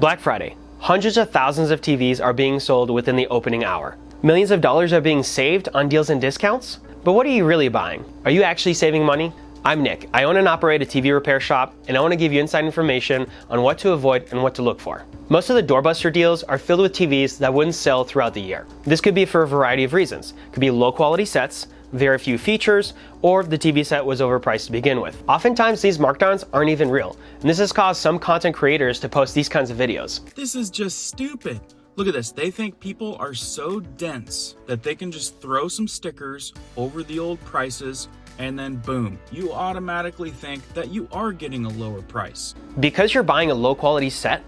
Black Friday. Hundreds of thousands of TVs are being sold within the opening hour. Millions of dollars are being saved on deals and discounts? But what are you really buying? Are you actually saving money? I'm Nick. I own and operate a TV repair shop, and I want to give you inside information on what to avoid and what to look for. Most of the doorbuster deals are filled with TVs that wouldn't sell throughout the year. This could be for a variety of reasons. It could be low quality sets, very few features, or the TV set was overpriced to begin with. Oftentimes these markdowns aren't even real, and this has caused some content creators to post these kinds of videos. This is just stupid. Look at this, they think people are so dense that they can just throw some stickers over the old prices and then boom, you automatically think that you are getting a lower price. Because you're buying a low quality set,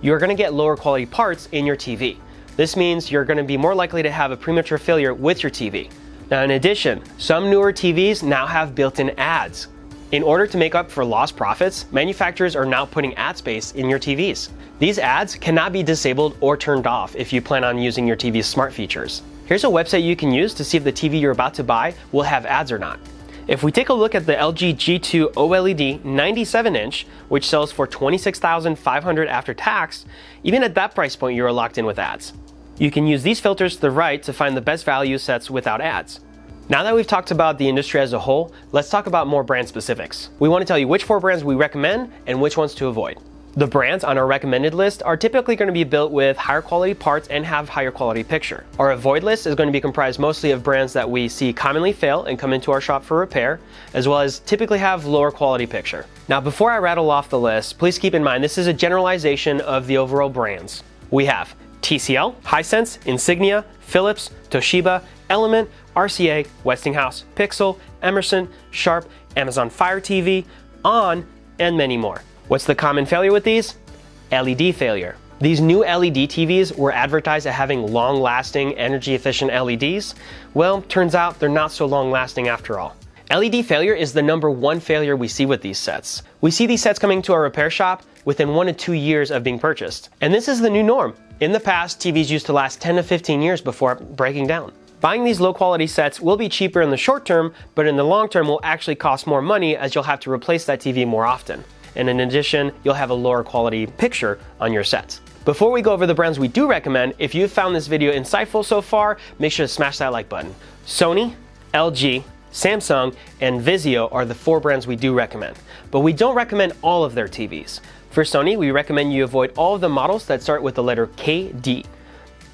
you're gonna get lower quality parts in your TV. This means you're gonna be more likely to have a premature failure with your TV. Now in addition, some newer TVs now have built-in ads. In order to make up for lost profits, manufacturers are now putting ad space in your TVs. These ads cannot be disabled or turned off if you plan on using your TV's smart features. Here's a website you can use to see if the TV you're about to buy will have ads or not. If we take a look at the LG G2 OLED 97-inch, which sells for $26,500 after tax, even at that price point you are locked in with ads. You can use these filters to the right to find the best value sets without ads. Now that we've talked about the industry as a whole, let's talk about more brand specifics. We want to tell you which 4 brands we recommend and which ones to avoid. The brands on our recommended list are typically going to be built with higher quality parts and have higher quality picture. Our avoid list is going to be comprised mostly of brands that we see commonly fail and come into our shop for repair, as well as typically have lower quality picture. Now before I rattle off the list, please keep in mind this is a generalization of the overall brands. We have TCL, Hisense, Insignia, Philips, Toshiba, Element, RCA, Westinghouse, Pixel, Emerson, Sharp, Amazon Fire TV, ON, and many more. What's the common failure with these? LED failure. These new LED TVs were advertised as having long-lasting, energy-efficient LEDs. Well, turns out they're not so long-lasting after all. LED failure is the #1 failure we see with these sets. We see these sets coming to our repair shop within 1 to 2 years of being purchased. And this is the new norm. In the past, TVs used to last 10 to 15 years before breaking down. Buying these low quality sets will be cheaper in the short term, but in the long term will actually cost more money as you'll have to replace that TV more often. And in addition, you'll have a lower quality picture on your sets. Before we go over the brands we do recommend, if you've found this video insightful so far, make sure to smash that like button. Sony, LG, Samsung, and Vizio are the 4 brands we do recommend, but we don't recommend all of their TVs. For Sony, we recommend you avoid all of the models that start with the letter KD.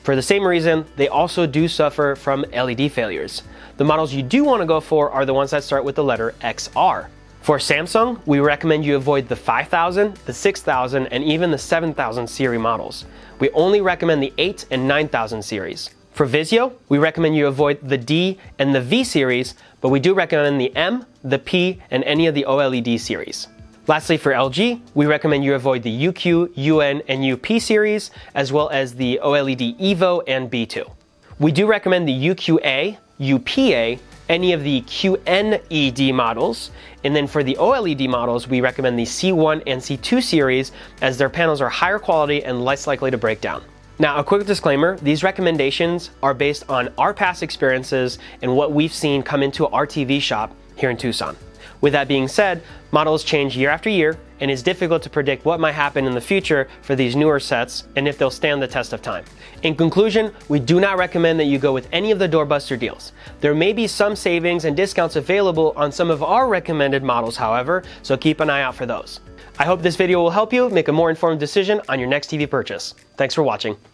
For the same reason, they also do suffer from LED failures. The models you do want to go for are the ones that start with the letter XR. For Samsung, we recommend you avoid the 5000, the 6000, and even the 7000 series models. We only recommend the 8 and 9000 series. For Vizio, we recommend you avoid the D and the V series, but we do recommend the M, the P, and any of the OLED series. Lastly, for LG, we recommend you avoid the UQ, UN, and UP series, as well as the OLED EVO and B2. We do recommend the UQA, UPA, any of the QNED models, and then for the OLED models, we recommend the C1 and C2 series as their panels are higher quality and less likely to break down. Now, a quick disclaimer, these recommendations are based on our past experiences and what we've seen come into our TV shop here in Tucson. With that being said, models change year after year, and it's difficult to predict what might happen in the future for these newer sets and if they'll stand the test of time. In conclusion, we do not recommend that you go with any of the doorbuster deals. There may be some savings and discounts available on some of our recommended models, however, so keep an eye out for those. I hope this video will help you make a more informed decision on your next TV purchase. Thanks for watching.